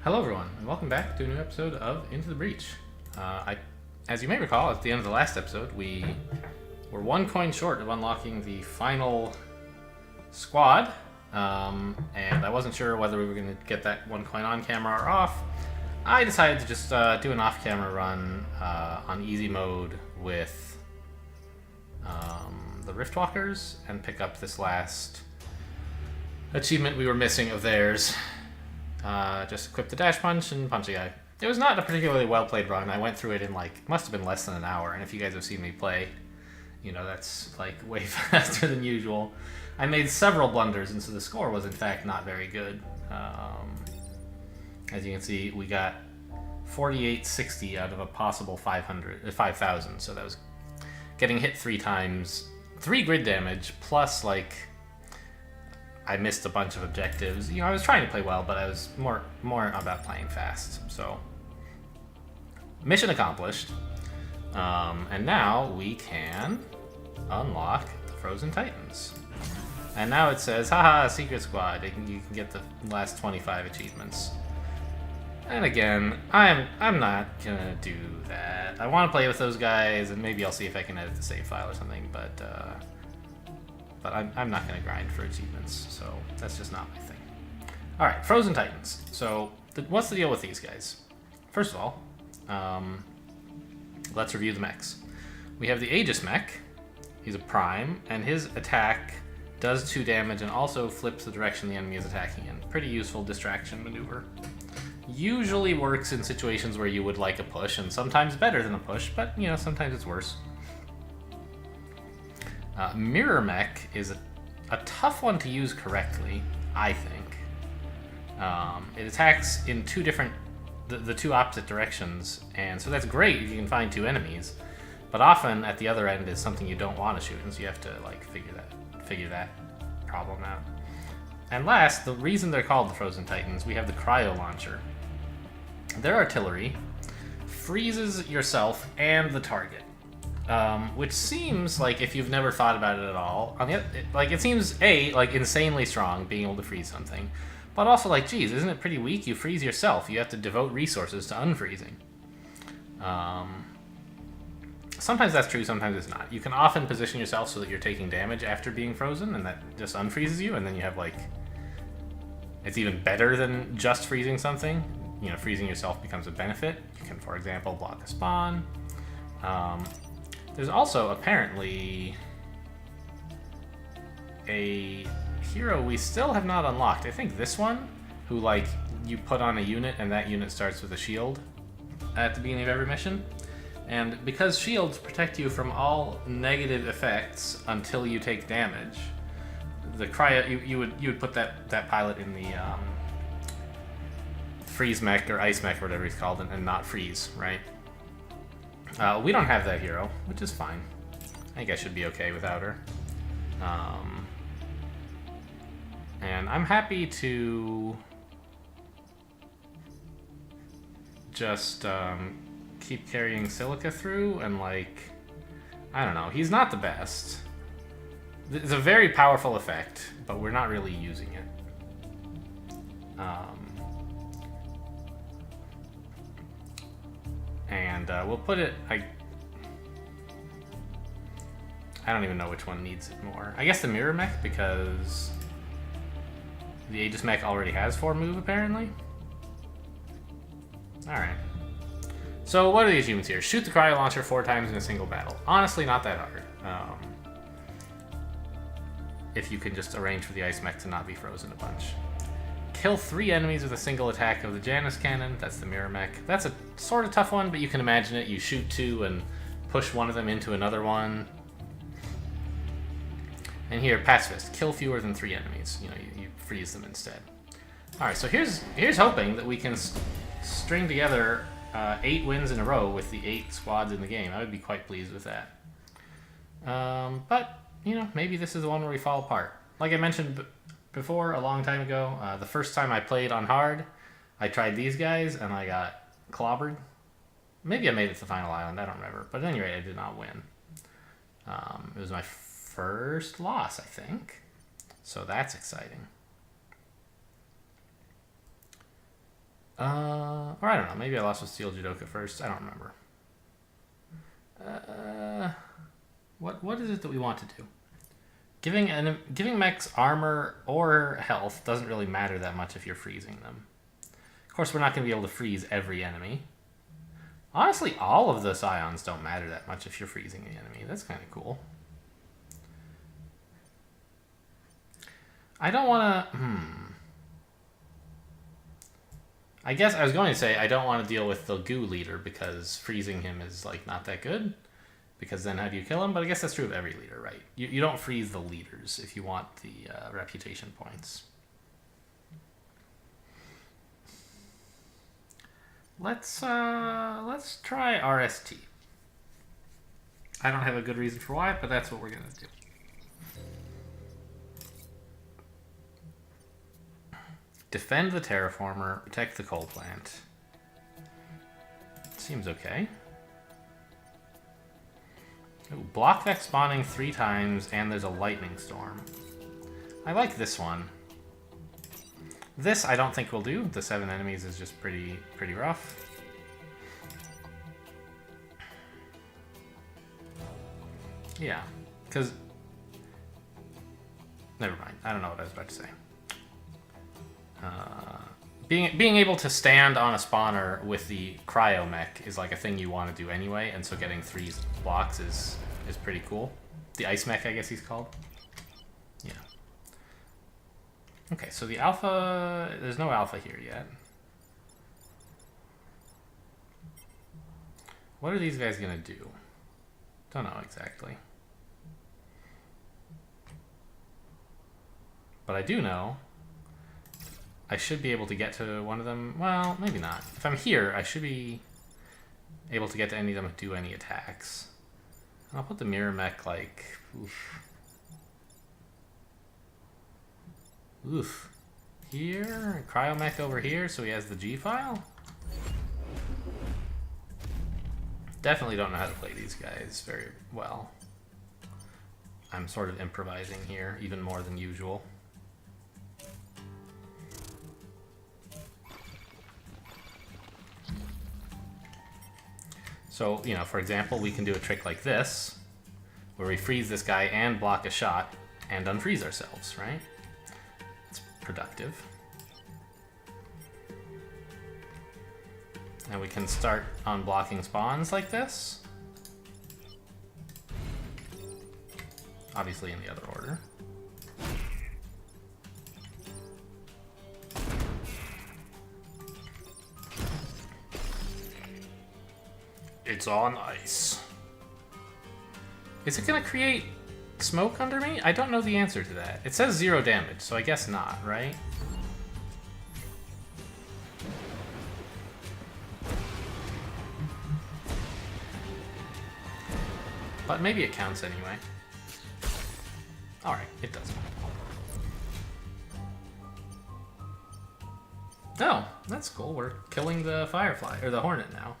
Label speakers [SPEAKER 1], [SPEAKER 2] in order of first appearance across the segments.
[SPEAKER 1] Hello everyone, and welcome back to a new episode of Into the Breach. As you may recall, at the end of the last episode, we were one coin short of unlocking the final squad, and I wasn't sure whether we were going to get that one coin on camera or off. I decided to just do an off-camera run on easy mode with the Riftwalkers and pick up this last achievement we were missing of theirs. Just equip the dash punch and punch a guy. It was not a particularly well played run. I went through it in must have been less than an hour, and if you guys have seen me play, you know that's way faster than usual. I made several blunders, and so the score was in fact not very good. As you can see, we got 4860 out of a possible 5,000, so that was getting hit 3 times, 3 grid damage, plus I missed a bunch of objectives. You know, I was trying to play well, but I was more about playing fast. So, mission accomplished. And now we can unlock the Frozen Titans. And now it says, haha, Secret Squad. You can get the last 25 achievements. And again, I'm not gonna do that. I want to play with those guys, and maybe I'll see if I can edit the save file or something, but I'm not going to grind for achievements, so that's just not my thing. Alright, Frozen Titans. So, what's the deal with these guys? First of all, let's review the mechs. We have the Aegis mech. He's a prime, and his attack does 2 damage and also flips the direction the enemy is attacking in. Pretty useful distraction maneuver. Usually works in situations where you would like a push, and sometimes better than a push, but, you know, sometimes it's worse. Mirror Mech is a tough one to use correctly, I think. It attacks in the 2 opposite directions, and so that's great if you can find 2 enemies, but often at the other end is something you don't want to shoot, and so you have to figure that problem out. And last, the reason they're called the Frozen Titans, we have the Cryo Launcher. Their artillery freezes yourself and the target. Which seems like, if you've never thought about it at all, it seems insanely strong, being able to freeze something, but also geez, isn't it pretty weak? You freeze yourself. You have to devote resources to unfreezing. Sometimes that's true, sometimes it's not. You can often position yourself so that you're taking damage after being frozen, and that just unfreezes you, and then you have it's even better than just freezing something. You know, freezing yourself becomes a benefit. You can, for example, block a spawn. There's also apparently a hero we still have not unlocked. I think this one, who you put on a unit and that unit starts with a shield at the beginning of every mission. And because shields protect you from all negative effects until you take damage, the cryo you would put that pilot in the freeze mech or ice mech or whatever he's called and not freeze, right? We don't have that hero, which is fine. I think I should be okay without her. And I'm happy to just keep carrying Silica through, and I don't know, he's not the best. It's a very powerful effect, but we're not really using it. And we'll put it, I don't even know which one needs it more. I guess the Mirror Mech, because the Aegis Mech already has 4 move, apparently. Alright. So what are the achievements here? Shoot the Cryo Launcher 4 times in a single battle. Honestly, not that hard. If you can just arrange for the Ice Mech to not be frozen a bunch. Kill 3 enemies with a single attack of the Janus Cannon. That's the Mirror Mech. That's a sort of tough one, but you can imagine it. You shoot 2 and push one of them into another one. And here, Pacifist. Kill fewer than 3 enemies. You know, you freeze them instead. Alright, so here's hoping that we can string together 8 wins in a row with the 8 squads in the game. I would be quite pleased with that. But, you know, maybe this is the one where we fall apart. Like I mentioned before, a long time ago, the first time I played on hard, I tried these guys and I got clobbered. Maybe I made it to the final island, I don't remember. But at any rate, I did not win. It was my first loss, I think. So that's exciting. Or I don't know. Maybe I lost with Steel Judoka first. I don't remember. What is it that we want to do? Giving mechs armor or health doesn't really matter that much if you're freezing them. Of course, we're not going to be able to freeze every enemy. Honestly, all of the Scions don't matter that much if you're freezing the enemy. That's kind of cool. I don't want to... I guess I was going to say I don't want to deal with the goo leader because freezing him is like not that good. Because then how do you kill him? But I guess that's true of every leader, right? You don't freeze the leaders if you want the reputation points. Let's try RST. I don't have a good reason for why, but that's what we're gonna do. Defend the terraformer, protect the coal plant. Seems okay. Ooh, block Vex spawning 3 times, and there's a lightning storm. I like this one. This I don't think will do. The 7 enemies is just pretty rough. Yeah, because... Never mind. I don't know what I was about to say. Being able to stand on a spawner with the cryo mech is like a thing you want to do anyway, and so getting 3 blocks is pretty cool. The ice mech, I guess he's called. Yeah. Okay, so the alpha... There's no alpha here yet. What are these guys gonna do? Don't know exactly. But I do know I should be able to get to one of them. Well, maybe not. If I'm here, I should be able to get to any of them and do any attacks. I'll put the mirror mech like... Oof. Oof. Here. Cryo mech over here, so he has the G-file. Definitely don't know how to play these guys very well. I'm sort of improvising here, even more than usual. So, you know, for example, we can do a trick like this, where we freeze this guy and block a shot, and unfreeze ourselves, right? It's productive. And we can start unblocking spawns like this. Obviously in the other order. It's on ice. Is it gonna create smoke under me? I don't know the answer to that. It says 0 damage, so I guess not, right? But maybe it counts anyway. Alright, it doesn't. Oh, that's cool. We're killing the firefly, or the hornet now.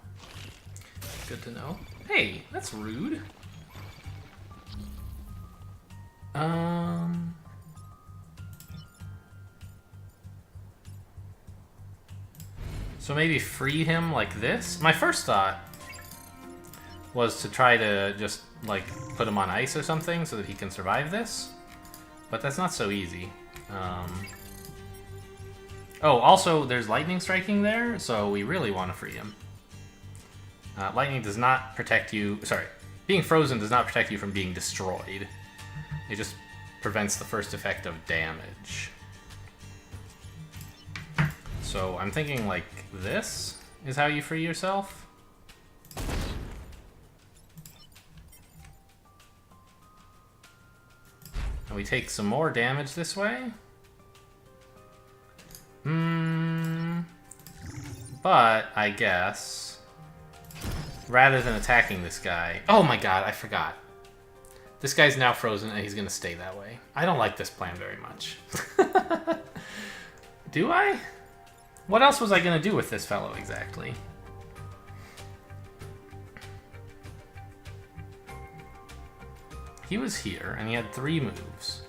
[SPEAKER 1] Good to know. Hey, that's rude. So maybe free him like this? My first thought was to try to just, like, put him on ice or something so that he can survive this. But that's not so easy. Oh, also, there's lightning striking there, so we really want to free him. Lightning does not protect you... Sorry. Being frozen does not protect you from being destroyed. It just prevents the first effect of damage. So I'm thinking, like, this is how you free yourself. And we take some more damage this way. But, I guess... rather than attacking this guy... Oh my god, I forgot. This guy's now frozen and he's gonna stay that way. I don't like this plan very much. Do I? What else was I gonna do with this fellow exactly? He was here and he had 3 moves.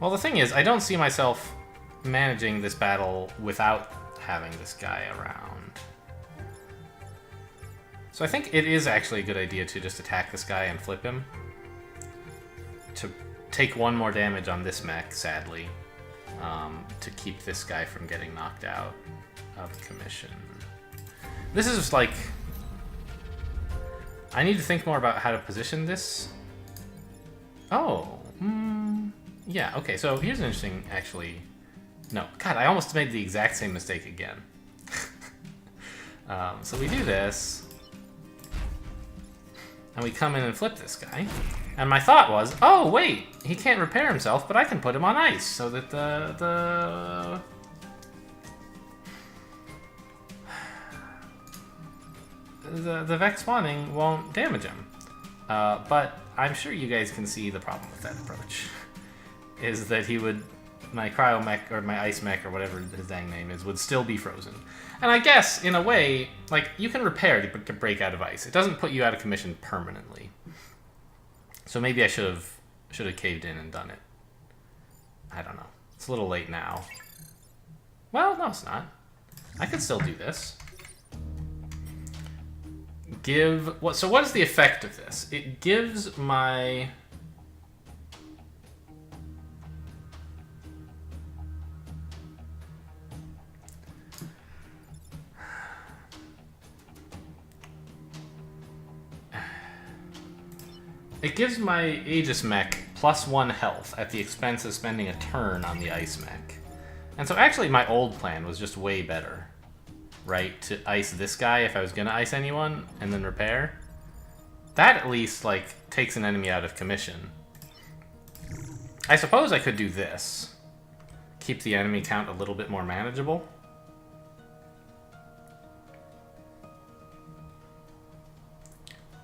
[SPEAKER 1] Well, the thing is, I don't see myself managing this battle without having this guy around. So I think it is actually a good idea to just attack this guy and flip him. To take one more damage on this mech, sadly. To keep this guy from getting knocked out of commission. This is just like... I need to think more about how to position this. Oh, yeah, okay, so here's an interesting, actually... No, God, I almost made the exact same mistake again. So we do this, and we come in and flip this guy. And my thought was, oh, wait, he can't repair himself, but I can put him on ice so that the Vex spawning won't damage him. But I'm sure you guys can see the problem with that approach. Is that he would, my cryo mech, or my ice mech, or whatever his dang name is, would still be frozen. And I guess, in a way, like, you can repair to break out of ice. It doesn't put you out of commission permanently. So maybe I should have caved in and done it. I don't know. It's a little late now. Well, no, it's not. I can still do this. So what is the effect of this? It gives my... It gives my Aegis mech +1 health at the expense of spending a turn on the ice mech. And so actually my old plan was just way better. Right? To ice this guy if I was gonna ice anyone, and then repair. That at least, like, takes an enemy out of commission. I suppose I could do this. Keep the enemy count a little bit more manageable.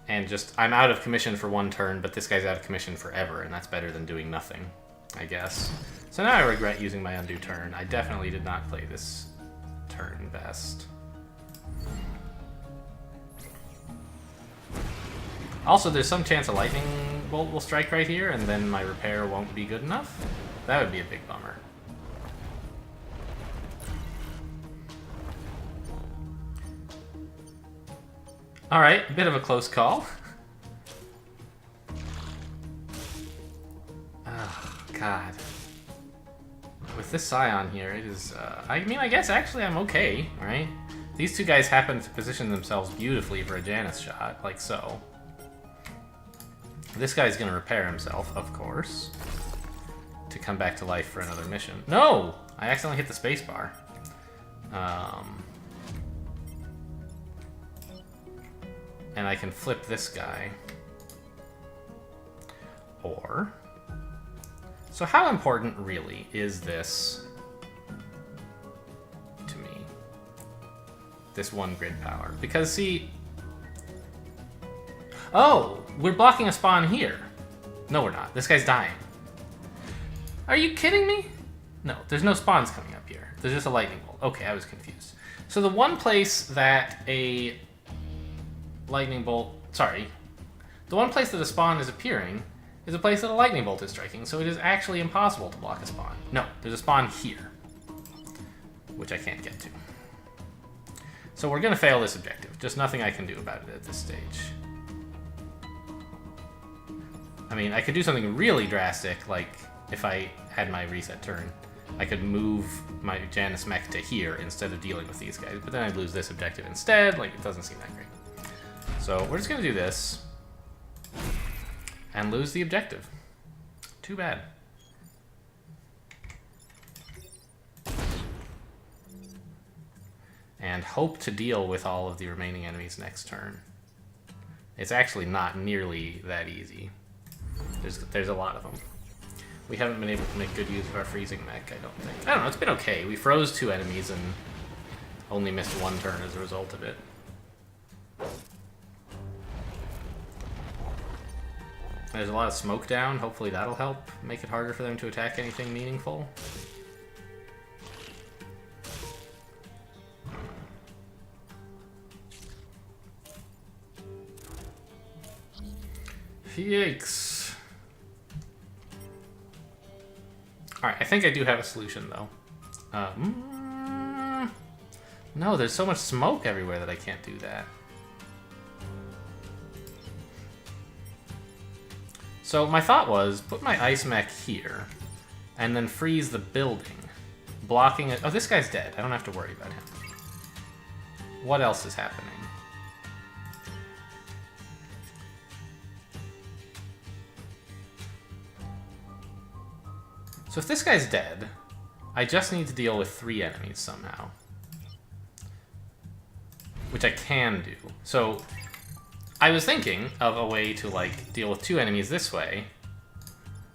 [SPEAKER 1] And just, I'm out of commission for one turn, but this guy's out of commission forever, and that's better than doing nothing, I guess. So now I regret using my undo turn. I definitely did not play this turn best. Also, there's some chance a lightning bolt will strike right here, and then my repair won't be good enough. That would be a big bummer. Alright, a bit of a close call. Oh, God. With this Scion here, it is... I mean, I guess actually I'm okay, right? These two guys happen to position themselves beautifully for a Janus shot, like so. This guy's gonna repair himself, of course, to come back to life for another mission. No! I accidentally hit the spacebar. And I can flip this guy. Or... So how important, really, is this to me? This one grid power? Because, see... Oh! We're blocking a spawn here. No, we're not. This guy's dying. Are you kidding me? No, there's no spawns coming up here. There's just a lightning bolt. Okay, I was confused. So the one place that a lightning bolt... Sorry. The one place that a spawn is appearing is a place that a lightning bolt is striking, so it is actually impossible to block a spawn. No, there's a spawn here, which I can't get to. So we're going to fail this objective. Just nothing I can do about it at this stage. I mean, I could do something really drastic, like if I had my reset turn. I could move my Janus mech to here instead of dealing with these guys, but then I'd lose this objective instead. Like, it doesn't seem that great. So we're just going to do this and lose the objective. Too bad. And hope to deal with all of the remaining enemies next turn. It's actually not nearly that easy. There's a lot of them. We haven't been able to make good use of our freezing mech, I don't think. I don't know, it's been okay. We froze 2 enemies and only missed 1 turn as a result of it. There's a lot of smoke down. Hopefully that'll help make it harder for them to attack anything meaningful. Yikes. Alright, I think I do have a solution, though. No, there's so much smoke everywhere that I can't do that. So my thought was, put my ice mech here, and then freeze the building, blocking it. Oh, this guy's dead. I don't have to worry about him. What else is happening? So if this guy's dead, I just need to deal with 3 enemies somehow. Which I can do. So I was thinking of a way to, like, deal with 2 enemies this way,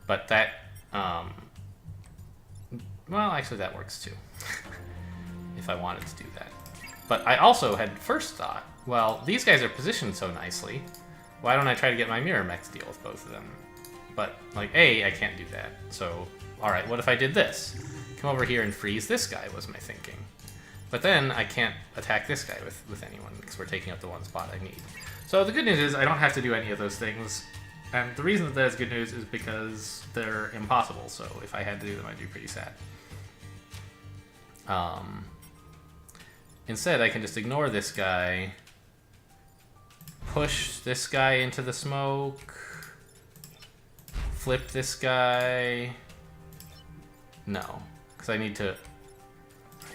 [SPEAKER 1] but that, well, actually that works too, if I wanted to do that. But I also had first thought, well, these guys are positioned so nicely, why don't I try to get my mirror mech to deal with both of them? But, like, I can't do that, so, alright, what if I did this? Come over here and freeze this guy, was my thinking. But then I can't attack this guy with anyone, because we're taking up the one spot I need. So the good news is I don't have to do any of those things, and the reason that that's good news is because they're impossible, so if I had to do them, I'd be pretty sad. Instead, I can just ignore this guy, push this guy into the smoke, flip this guy. No, because I need to...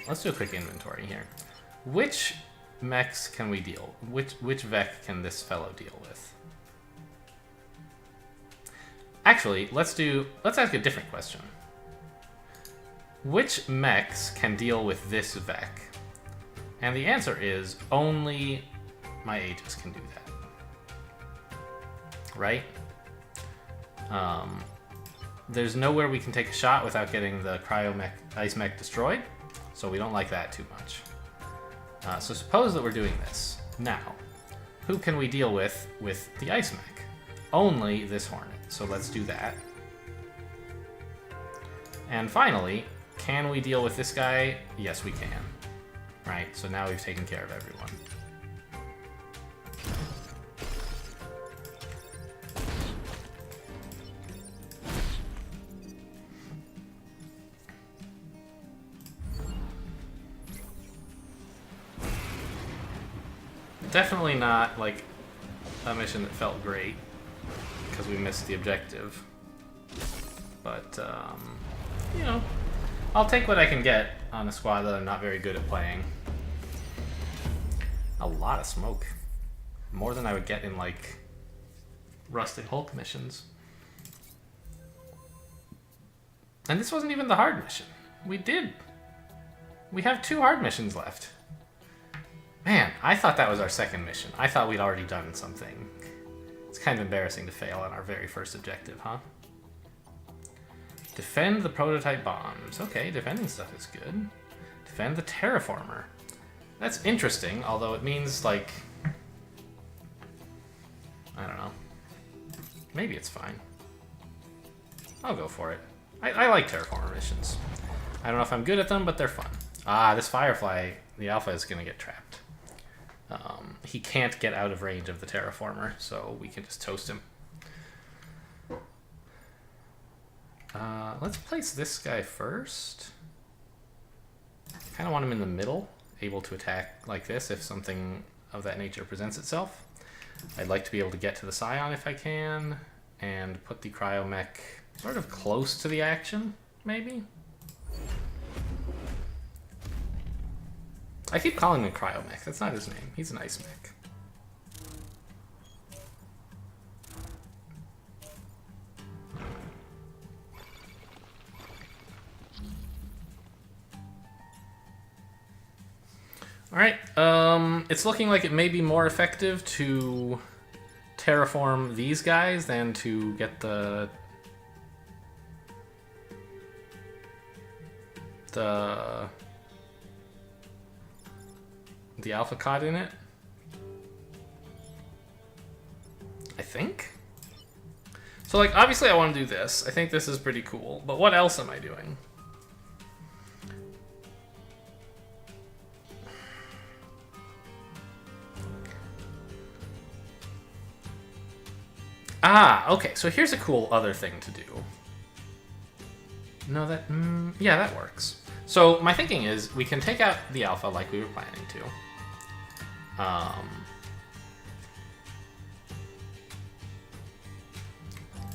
[SPEAKER 1] Let's do a quick inventory here. Which mechs can we deal? Which Vec can this fellow deal with? Actually, let's ask a different question. Which mechs can deal with this Vec? And the answer is only my Aegis can do that. Right? There's nowhere we can take a shot without getting the Cryo Mech, Ice Mech destroyed, so we don't like that too much. So suppose that we're doing this. Now, who can we deal with the Ice Mech? Only this Hornet, so let's do that. And finally, can we deal with this guy? Yes, we can. Right, so now we've taken care of everyone. Definitely not, like, a mission that felt great, because we missed the objective. But, you know, I'll take what I can get on a squad that I'm not very good at playing. A lot of smoke. More than I would get in, like, Rusted Hulk missions. And this wasn't even the hard mission. We have 2 hard missions left. Man, I thought that was our second mission. I thought we'd already done something. It's kind of embarrassing to fail on our very first objective, huh? Defend the prototype bombs. Okay, defending stuff is good. Defend the terraformer. That's interesting, although it means, like... I don't know. Maybe it's fine. I'll go for it. I like terraformer missions. I don't know if I'm good at them, but they're fun. Ah, this Firefly, the Alpha, is going to get trapped. He can't get out of range of the terraformer, so we can just toast him. Let's place this guy first. Kind of want him in the middle, able to attack like this if something of that nature presents itself. I'd like to be able to get to the Scion if I can, and put the Cryomech sort of close to the action, maybe? I keep calling him Cryomech. That's not his name. He's an ice mech. Alright, it's looking like it may be more effective to terraform these guys than to get the Alpha caught in it. I think. So, like, obviously I want to do this. I think this is pretty cool. But what else am I doing? Ah, okay. So here's a cool other thing to do. No, that... yeah, that works. So my thinking is we can take out the Alpha like we were planning to.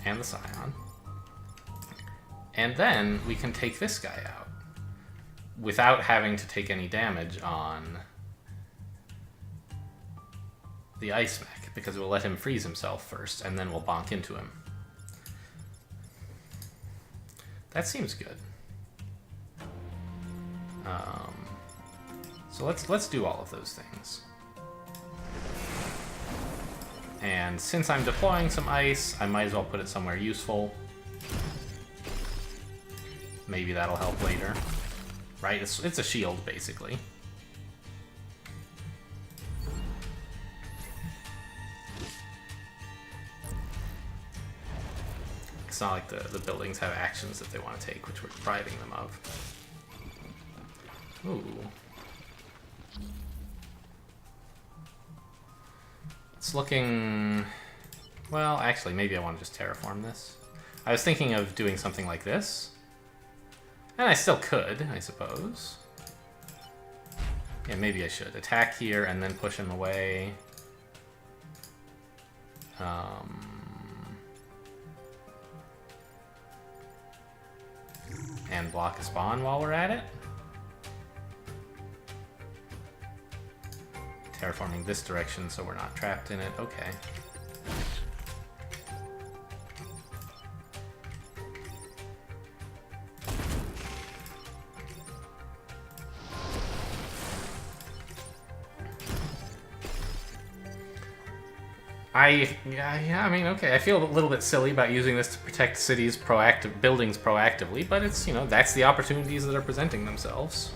[SPEAKER 1] And the Scion. And then we can take this guy out without having to take any damage on the Ice Mech, because we'll let him freeze himself first, and then we'll bonk into him. That seems good. So let's do all of those things. And since I'm deploying some ice, I might as well put it somewhere useful. Maybe that'll help later. Right? It's a shield, basically. It's not like the buildings have actions that they want to take, which we're depriving them of. Ooh. It's looking... Well, actually, maybe I want to just terraform this. I was thinking of doing something like this. And I still could, I suppose. Yeah, maybe I should. Attack here and then push him away. And block a spawn while we're at it. Terraforming this direction so we're not trapped in it. Okay. Yeah, I mean, okay, I feel a little bit silly about using this to protect cities' buildings proactively, but it's, you know, that's the opportunities that are presenting themselves.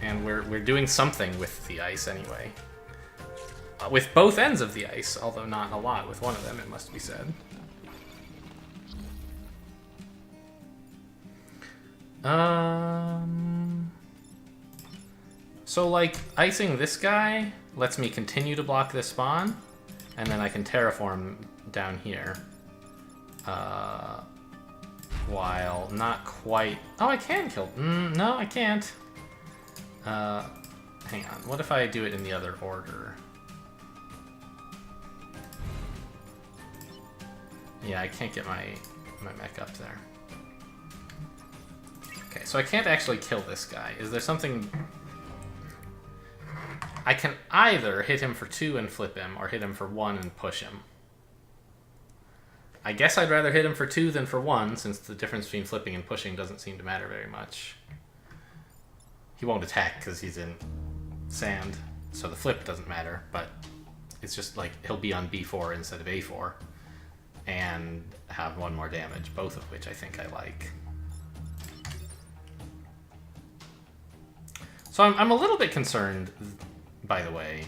[SPEAKER 1] And we're doing something with the ice anyway. With both ends of the ice, although not a lot with one of them, it must be said. So, like, icing this guy lets me continue to block this spawn, and then I can terraform down here. While not quite... Oh, I can kill... no, I can't. Hang on. What if I do it in the other order? Yeah, I can't get my mech up there. Okay, so I can't actually kill this guy. Is there something... I can either hit him for 2 and flip him, or hit him for 1 and push him. I guess I'd rather hit him for 2 than for 1, since the difference between flipping and pushing doesn't seem to matter very much. He won't attack because he's in sand, so the flip doesn't matter, but it's just like he'll be on B4 instead of A4, and have 1 more damage, both of which I think I like. So I'm a little bit concerned, by the way,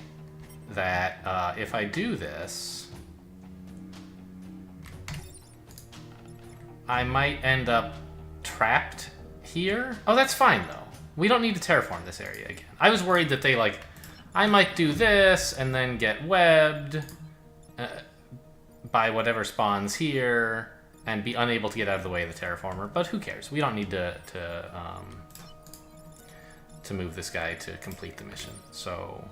[SPEAKER 1] that if I do this, I might end up trapped here. Oh, that's fine, though. We don't need to terraform this area again. I was worried that they, like, I might do this and then get webbed by whatever spawns here and be unable to get out of the way of the terraformer, but who cares? We don't need to move this guy to complete the mission. So,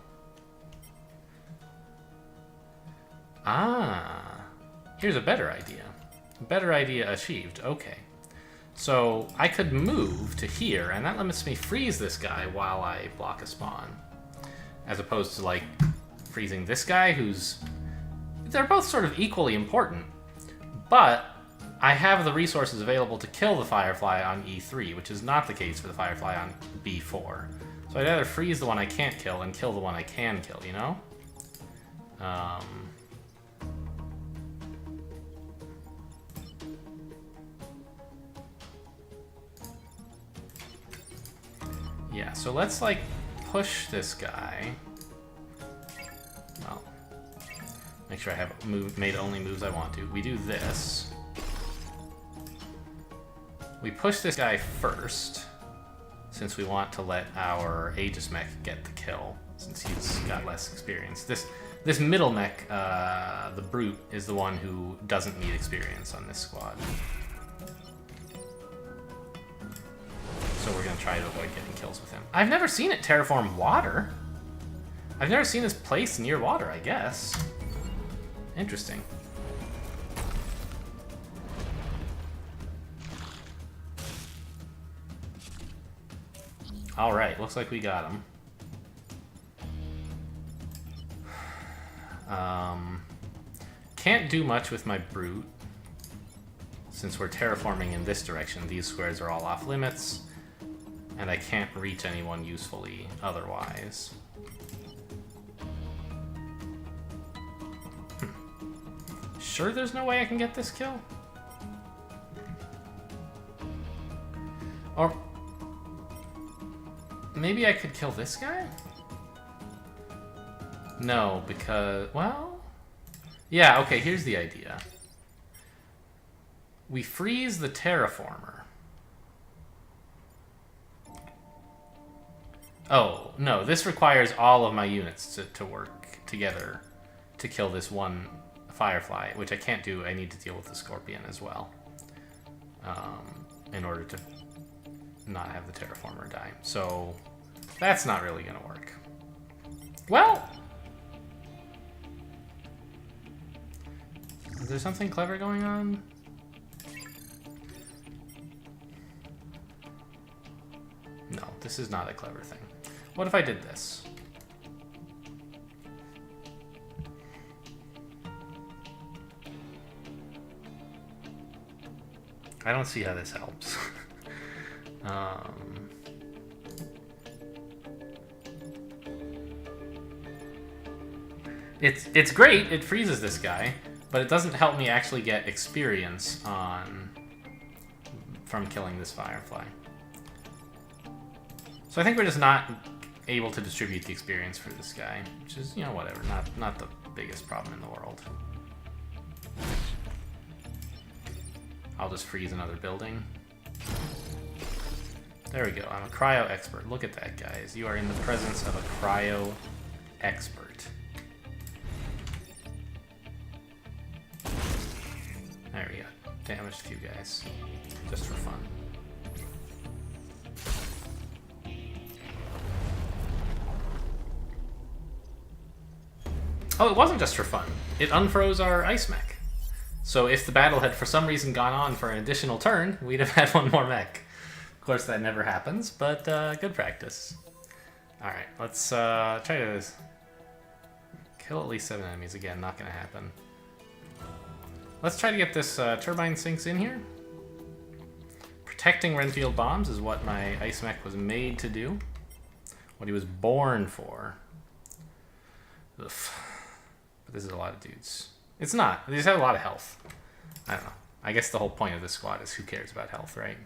[SPEAKER 1] here's a better idea. Better idea achieved. Okay. So I could move to here, and that lets me freeze this guy while I block a spawn. As opposed to, like, freezing this guy, who's... They're both sort of equally important. But I have the resources available to kill the Firefly on E3, which is not the case for the Firefly on B4. So I'd rather freeze the one I can't kill and kill the one I can kill, you know? Yeah, so let's, like, push this guy. Well, make sure I have made only moves I want to. We do this. We push this guy first, since we want to let our Aegis mech get the kill, since he's got less experience. This middle mech, the Brute, is the one who doesn't need experience on this squad. try to avoid getting kills with him. I've never seen it terraform water. I've never seen this place near water, I guess. Interesting. Alright, looks like we got him. Can't do much with my brute. Since we're terraforming in this direction, these squares are all off limits. And I can't reach anyone usefully otherwise. Sure there's no way I can get this kill? Or maybe I could kill this guy? No, because, well... Yeah, okay, here's the idea. We freeze the terraformer. Oh, no, this requires all of my units to work together to kill this one firefly, which I can't do. I need to deal with the scorpion as well. In order to not have the terraformer die. So, that's not really gonna work. Well... Is there something clever going on? No, this is not a clever thing. What if I did this? I don't see how this helps. It's great, it freezes this guy, but it doesn't help me actually get experience from killing this firefly. So I think we're just not able to distribute the experience for this guy, which is, you know, whatever, not the biggest problem in the world. I'll just freeze another building. There we go, I'm a cryo expert. Look at that, guys. You are in the presence of a cryo expert. There we go. Damaged a few guys. Just for fun. Oh, it wasn't just for fun. It unfroze our ice mech. So if the battle had for some reason gone on for an additional turn, we'd have had one more mech. Of course, that never happens, but good practice. Alright, let's try to kill at least 7 enemies. Again, not going to happen. Let's try to get this turbine sinks in here. Protecting Renfield bombs is what my ice mech was made to do. What he was born for. Ugh. But this is a lot of dudes. It's not. They just have a lot of health. I don't know. I guess the whole point of this squad is who cares about health, right?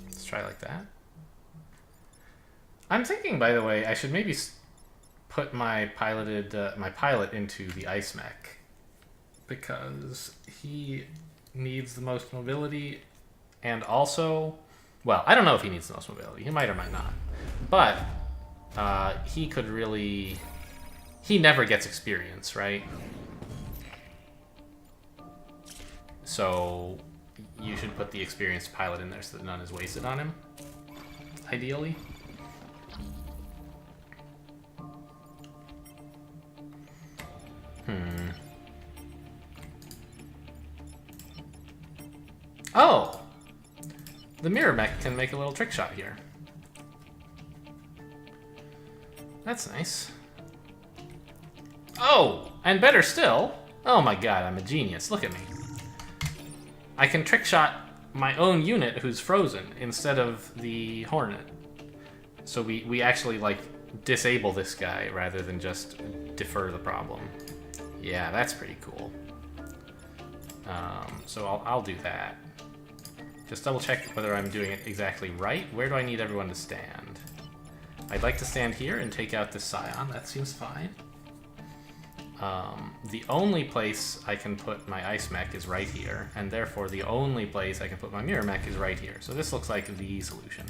[SPEAKER 1] Let's try like that. I'm thinking, by the way, I should maybe put my pilot into the ice mech, because he needs the most mobility, and also, well, I don't know if he needs the most mobility. He might or might not, but he could really. He never gets experience, right? So you should put the experienced pilot in there so that none is wasted on him, ideally. Oh! The mirror mech can make a little trick shot here. That's nice. Oh! And better still, oh my god, I'm a genius. Look at me. I can trick shot my own unit who's frozen instead of the Hornet. So we actually, like, disable this guy rather than just defer the problem. Yeah, that's pretty cool. So I'll do that. Just double check whether I'm doing it exactly right. Where do I need everyone to stand? I'd like to stand here and take out this Scion. That seems fine. The only place I can put my ice mech is right here, and therefore the only place I can put my mirror mech is right here. So this looks like the solution.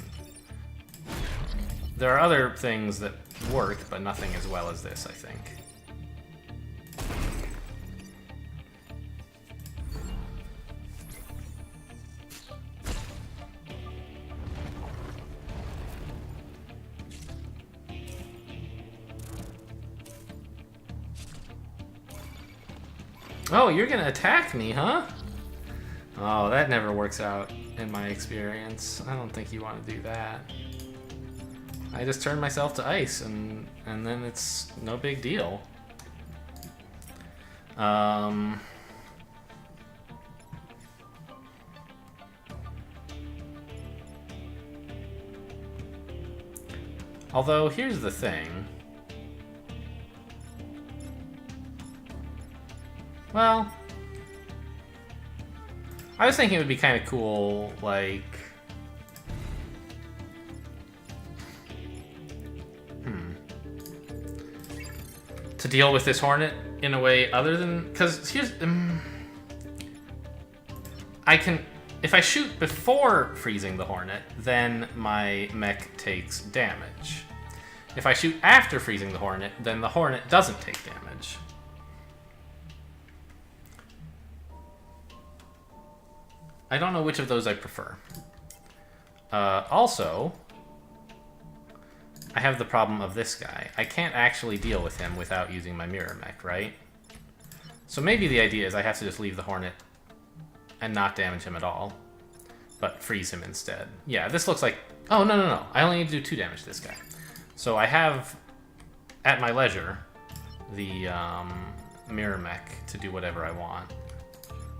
[SPEAKER 1] There are other things that work, but nothing as well as this, I think. Oh, you're gonna attack me, huh? Oh, that never works out in my experience. I don't think you want to do that. I just turn myself to ice, and then it's no big deal. Although, here's the thing. Well, I was thinking it would be kind of cool, like... to deal with this Hornet in a way other than... Because here's... I can... If I shoot before freezing the Hornet, then my mech takes damage. If I shoot after freezing the Hornet, then the Hornet doesn't take damage. I don't know which of those I prefer. Also, I have the problem of this guy. I can't actually deal with him without using my mirror mech, right? So maybe the idea is I have to just leave the Hornet and not damage him at all, but freeze him instead. Yeah, this looks like... Oh, no. I only need to do 2 damage to this guy. So I have, at my leisure, the mirror mech to do whatever I want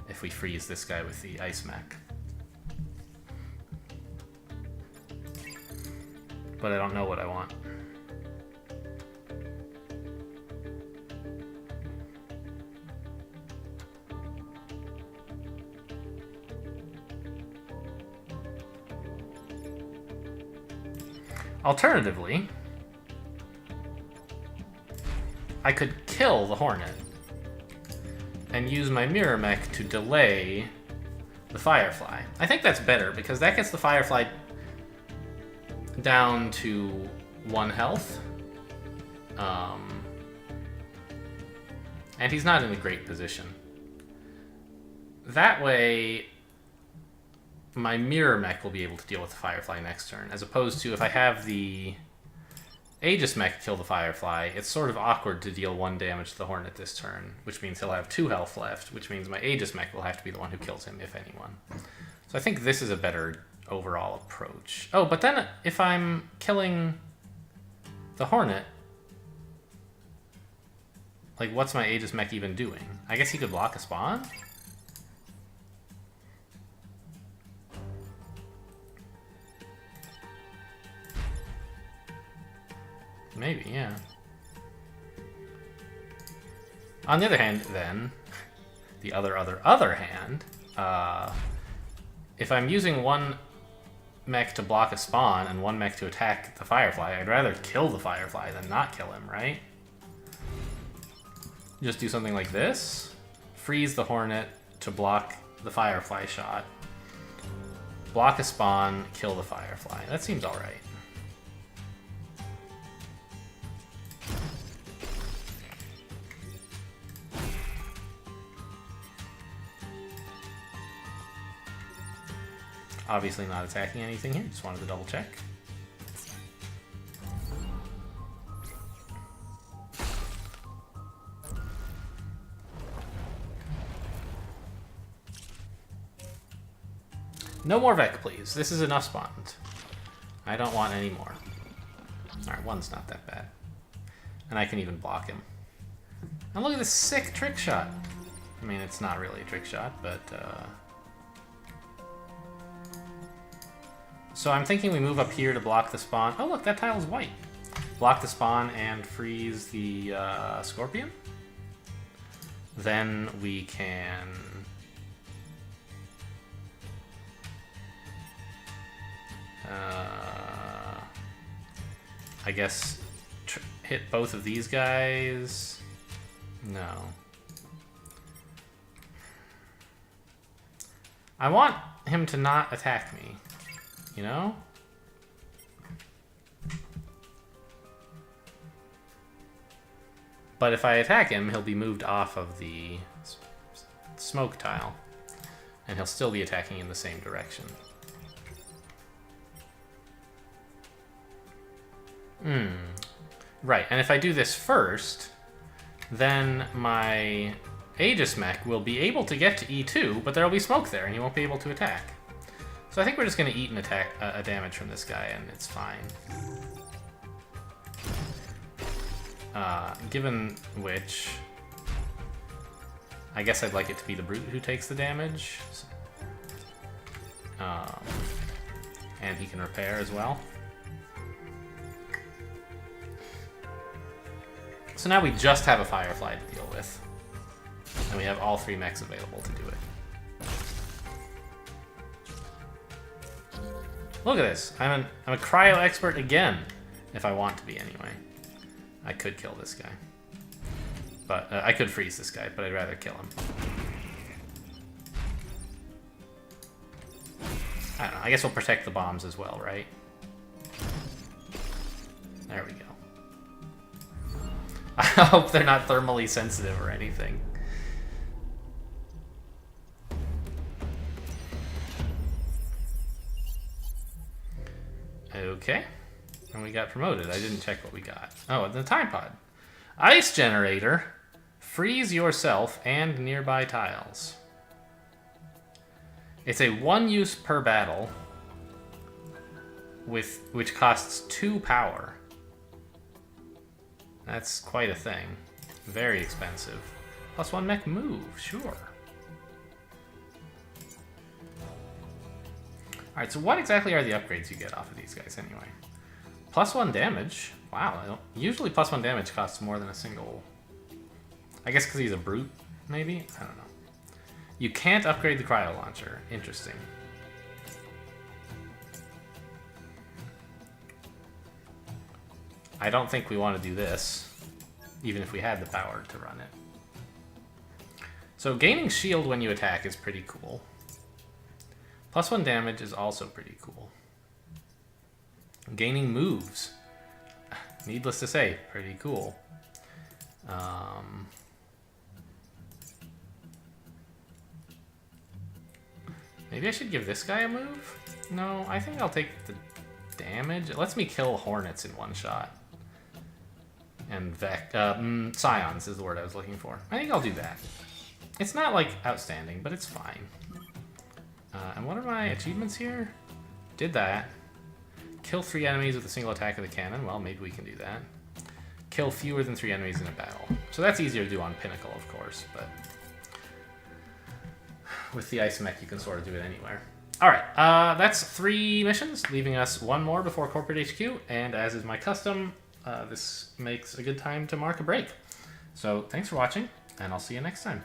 [SPEAKER 1] if we freeze this guy with the ice mech. But I don't know what I want. Alternatively, I could kill the Hornet and use my mirror mech to delay the Firefly. I think that's better because that gets the Firefly down to 1 health. And he's not in a great position. That way, my mirror mech will be able to deal with the Firefly next turn, as opposed to if I have the Aegis mech kill the Firefly, it's sort of awkward to deal 1 damage to the Hornet this turn, which means he'll have 2 health left, which means my Aegis mech will have to be the one who kills him, if anyone. So I think this is a better overall approach. Oh, but then if I'm killing the Hornet, like, what's my Aegis mech even doing? I guess he could block a spawn? Maybe, yeah. On the other hand, then, the other hand, if I'm using 1 mech to block a spawn and 1 mech to attack the Firefly, I'd rather kill the Firefly than not kill him, right? Just do something like this. Freeze the Hornet to block the Firefly shot. Block a spawn, kill the Firefly. That seems alright. Obviously not attacking anything here, just wanted to double check. No more Vec, please. This is enough spawns. I don't want any more. Alright, 1's not that bad. And I can even block him. And look at this sick trick shot. I mean, it's not really a trick shot, but... So I'm thinking we move up here to block the spawn. Oh, look, that tile's white. Block the spawn and freeze the Scorpion. Then we can... I guess hit both of these guys. No. I want him to not attack me, you know? But if I attack him, he'll be moved off of the smoke tile, and he'll still be attacking in the same direction. Right, and if I do this first, then my Aegis Mech will be able to get to E2, but there will be smoke there, and he won't be able to attack. So I think we're just going to eat an attack, a damage from this guy, and it's fine. Given which, I guess I'd like it to be the Brute who takes the damage. And he can repair as well. So now we just have a Firefly to deal with. And we have all 3 mechs available to do it. Look at this. I'm a cryo expert again, if I want to be anyway. I could kill this guy. But I could freeze this guy, but I'd rather kill him. I don't know. I guess we'll protect the bombs as well, right? There we go. I hope they're not thermally sensitive or anything. Okay. And we got promoted. I didn't check what we got. Oh, the time pod. Ice generator. Freeze yourself and nearby tiles. It's a 1 use per battle, which costs 2 power. That's quite a thing. Very expensive. +1 mech move, sure. Alright, so what exactly are the upgrades you get off of these guys anyway? +1 damage. Wow, usually +1 damage costs more than a single... I guess because he's a brute, maybe? I don't know. You can't upgrade the cryo launcher. Interesting. I don't think we want to do this, even if we had the power to run it. So gaining shield when you attack is pretty cool. +1 damage is also pretty cool. Gaining moves. Needless to say, pretty cool. Maybe I should give this guy a move? No, I think I'll take the damage. It lets me kill hornets in 1 shot. And scions is the word I was looking for. I think I'll do that. It's not, like, outstanding, but it's fine. And what are my achievements here? Did that. Kill 3 enemies with a single attack of the cannon. Well, maybe we can do that. Kill fewer than 3 enemies in a battle. So that's easier to do on Pinnacle, of course, but... with the Ice Mech, you can sort of do it anywhere. Alright, that's 3 missions, leaving us 1 more before Corporate HQ, and as is my custom, this makes a good time to mark a break. So, thanks for watching, and I'll see you next time.